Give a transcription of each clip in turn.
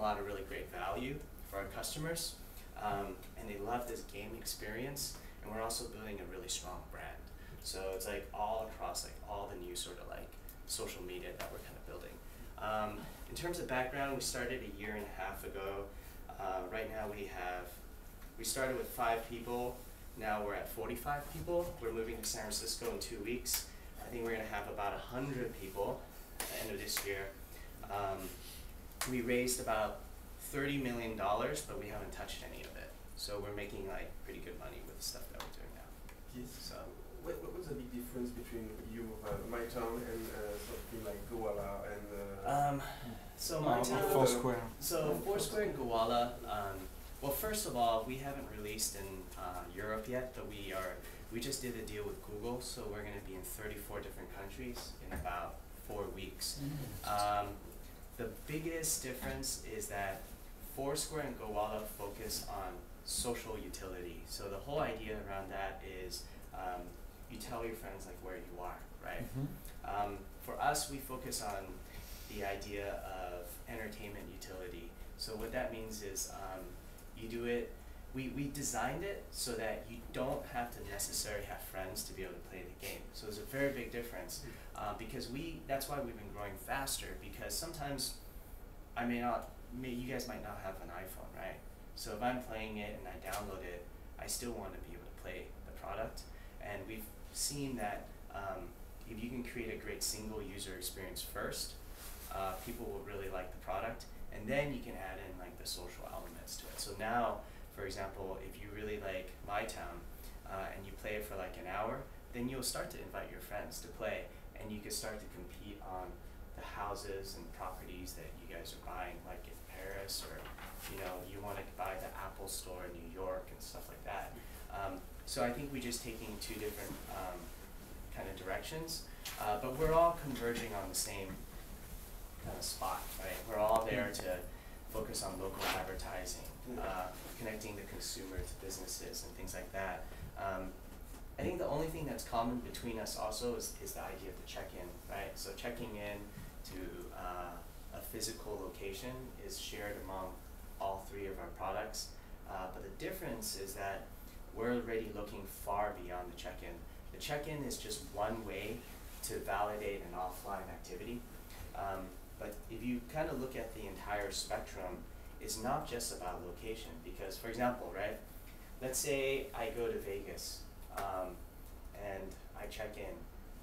a lot of really great value for our customers, and they love this game experience, and we're also building a really strong brand. So it's like all across like all the new sort of like social media that we're kind of building. In terms of background, we started a year and a half ago. Right now we started with 5 people. Now we're at 45 people. We're moving to San Francisco in 2 weeks. I think we're gonna have about 100 people at the end of this year. We raised about $30 million, but we haven't touched any of it. So we're making like pretty good money with the stuff that we're doing now. Yes. So what was the big difference between you, my town, and something like Goala and? So my town. Foursquare. So Foursquare and Goala. Well, first of all, we haven't released in Europe yet, but we just did a deal with Google, so we're going to be in 34 different countries in about 4 weeks. The biggest difference is that Foursquare and Goala focus on social utility. So the whole idea around that is you tell your friends like where you are, right? For us, we focus on the idea of entertainment utility. So what that means is you do it, we designed it so that you don't have to necessarily have friends to be able to play the game. So there's a very big difference because that's why we've been growing faster, because sometimes you guys might not have an iPhone, right? So if I'm playing it and I download it, I still want to be able to play the product. And we've seen that if you can create a great single user experience first, people will really like the product, and then you can add in like the social elements to it. So now, for example, if you really like My Town and you play it for like an hour, then you'll start to invite your friends to play, and you can start to compete on the houses and properties that you guys are buying, like in Paris, or you want to buy the Apple store in New York and stuff like that. So I think we're just taking 2 different kind of directions, but we're all converging on the same kind of spot, right? We're all there to focus on local advertising, connecting the consumer to businesses and things like that. I think the only thing that's common between us also is the idea of the check-in, right? So checking in to a physical location is shared among all 3 of our products, but the difference is that we're already looking far beyond the check-in. The check-in is just one way to validate an offline activity. But if you kind of look at the entire spectrum, it's not just about location. Because, for example, right, let's say I go to Vegas and I check in.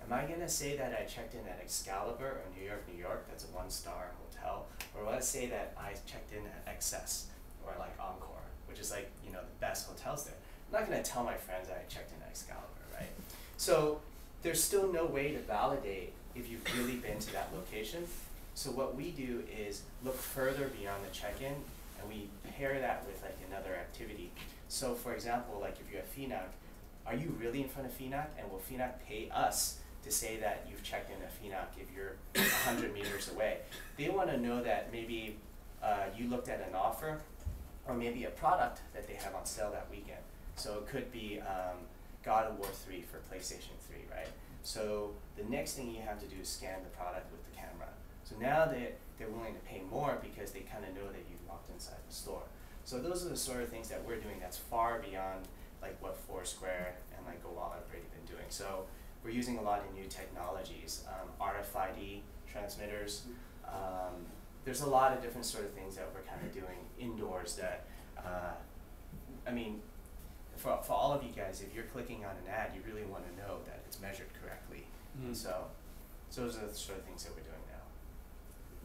Am I going to say that I checked in at Excalibur or New York, that's a 1-star hotel? Or will I say that I checked in at Excess or like Encore, which is like, the best hotels there? I'm not going to tell my friends that I checked in at Excalibur, right? So there's still no way to validate if you've really been to that location. So what we do is look further beyond the check-in, and we pair that with like another activity. So for example, like if you're at FNAC, are you really in front of FNAC, and will FNAC pay us to say that you've checked in at FNAC if you're 100 meters away? They want to know that maybe you looked at an offer or maybe a product that they have on sale that weekend. So it could be God of War 3 for PlayStation 3, right? So the next thing you have to do is scan the product with the camera. So now they're willing to pay more because they kind of know that you walked inside the store. So those are the sort of things that we're doing that's far beyond like what Foursquare and like Goala have already been doing. So we're using a lot of new technologies, RFID transmitters. There's a lot of different sort of things that we're kind of doing indoors that, for all of you guys, if you're clicking on an ad, you really want to know that it's measured correctly. And so those are the sort of things that we're doing now.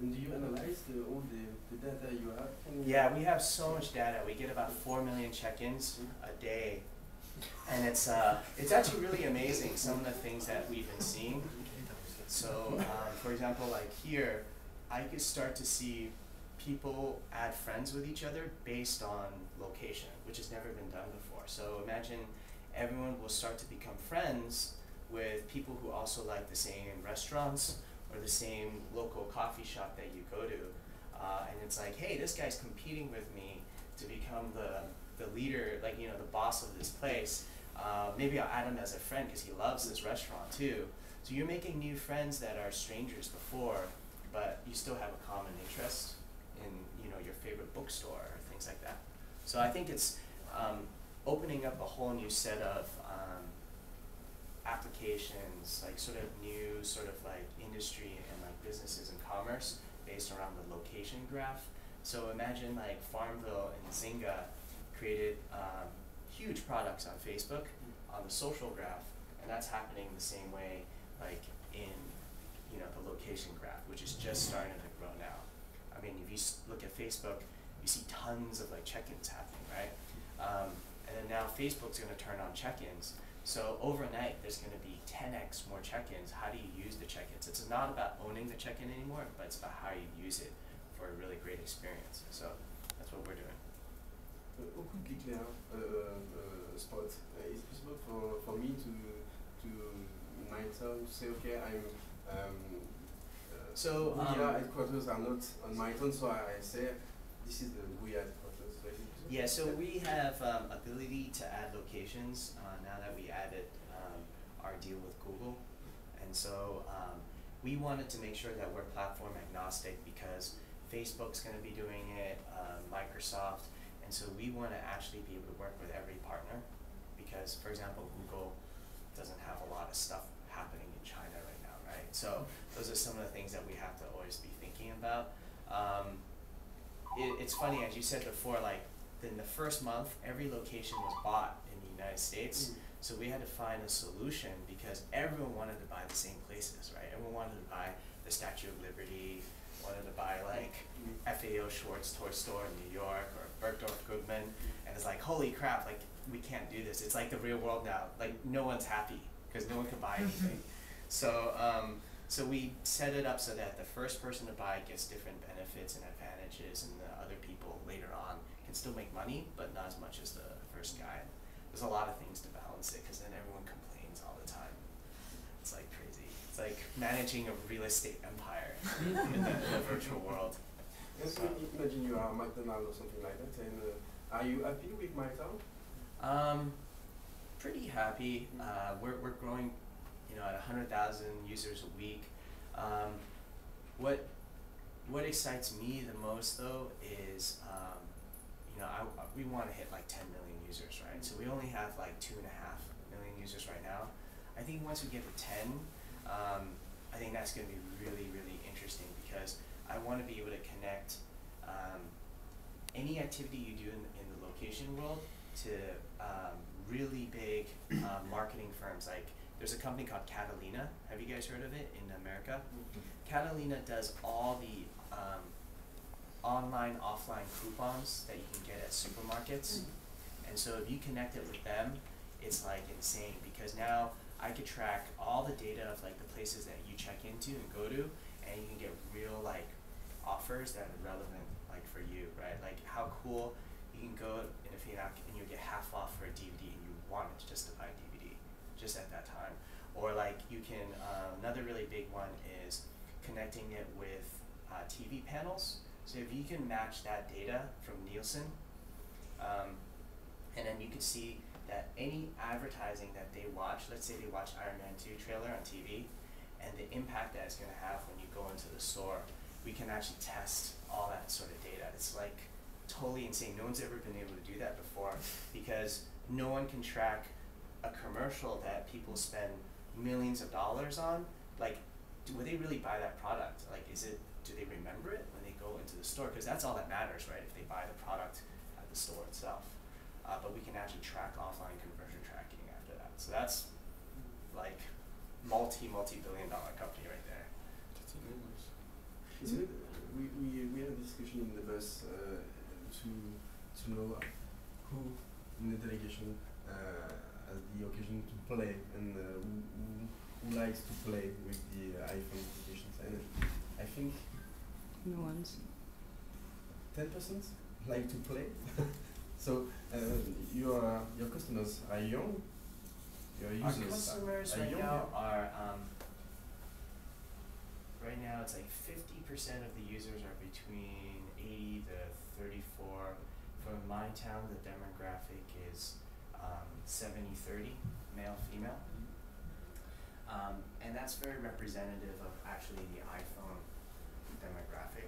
And do you analyze all the data you have? Yeah, we have so much data. We get about 4 million check-ins a day. And it's actually really amazing, some of the things that we've been seeing. So, for example, like here, I could start to see people add friends with each other based on location, which has never been done before. So imagine everyone will start to become friends with people who also like the same restaurants or the same local coffee shop that you go to. And it's like, hey, this guy's competing with me to become the leader, like, the boss of this place. Maybe I'll add him as a friend because he loves this restaurant too. So you're making new friends that are strangers before, but you still have a common interest in, your favorite bookstore or things like that. So I think it's opening up a whole new set of applications, like sort of new sort of like industry and like businesses and commerce based around the location graph. So imagine like Farmville and Zynga created huge products on Facebook on the social graph, and that's happening the same way like in the location graph, which is just starting to grow now. I mean, if you look at Facebook, you see tons of like check-ins happening, right? And then now Facebook's going to turn on check-ins. So overnight, there's going to be 10x more check-ins. How do you use the check-ins? It's not about owning the check-in anymore, but it's about how you use it for a really great experience. So that's what we're doing. Où could click spot? Is it possible for me to in my town to say, okay, I'm so Booyah headquarters are not on my town, so I say this is the Booyah headquarters. So yeah, so we have ability to add locations now that we added our deal with Google, and so we wanted to make sure that we're platform agnostic because Facebook's going to be doing it, Microsoft, and so we want to actually be able to work with every partner because, for example, Google doesn't have a lot of stuff happening in China right now, right? So those are some of the things that we have to always be thinking about. It's funny, as you said before, like in the first month, every location was bought in the United States. So we had to find a solution because everyone wanted to buy the same places, right? Everyone wanted to buy the Statue of Liberty, wanted to buy like FAO Schwartz Toy Store in New York or Bergdorf Goodman, and it's like, holy crap, like we can't do this. It's like the real world now. Like no one's happy because no one can buy anything. So so we set it up so that the first person to buy gets different benefits and advantages, and the other people later on can still make money, but not as much as the first guy. There's a lot of things to balance it because then everyone complains all the time. It's like crazy. It's like managing a real estate empire in the virtual world. Yes, so imagine you are McDonald's or something like that, and are you happy with my town? Pretty happy. We're growing, at 100,000 users a week. What excites me the most though is, we want to hit like 10 million users, right? So we only have like 2.5 million users right now. I think once we get to 10, I think that's going to be really, really interesting because I want to be able to connect any activity you do in the location world to really big marketing firms. Like there's a company called Catalina. Have you guys heard of it in America? Catalina does all the online, offline coupons that you can get at supermarkets. And so if you connect it with them, it's like insane because now I could track all the data of like the places that you check into and go to, and you can get real like offers that are relevant like for you, right? Like how cool you can go in a Phoenix and you get half off for a DVD and you wanted just to buy a DVD just at that time. Or like you can, another really big one is connecting it with TV panels. So if you can match that data from Nielsen, and then you can see that any advertising that they watch, let's say they watch Iron Man 2 trailer on TV, and the impact that it's going to have when you go into the store, we can actually test all that sort of data. It's like totally insane. No one's ever been able to do that before because no one can track a commercial that people spend millions of dollars on. Like, would they really buy that product? Like, do they remember it when they go into the store? Because that's all that matters, right? If they buy the product at the store itself. But we can actually track offline conversion tracking after that. So that's like multi-billion-dollar company right there. That's enormous. We had a discussion in the bus to know who in the delegation has the occasion to play and who likes to play with the iPhone applications. And I think No one's. 10% like to play. So your customers are young. Your users Our customers are right young. now are right now it's like 50% of the users are between 80 to 34. For my town, the demographic is 70-30, male female, and that's very representative of actually the iPhone demographic.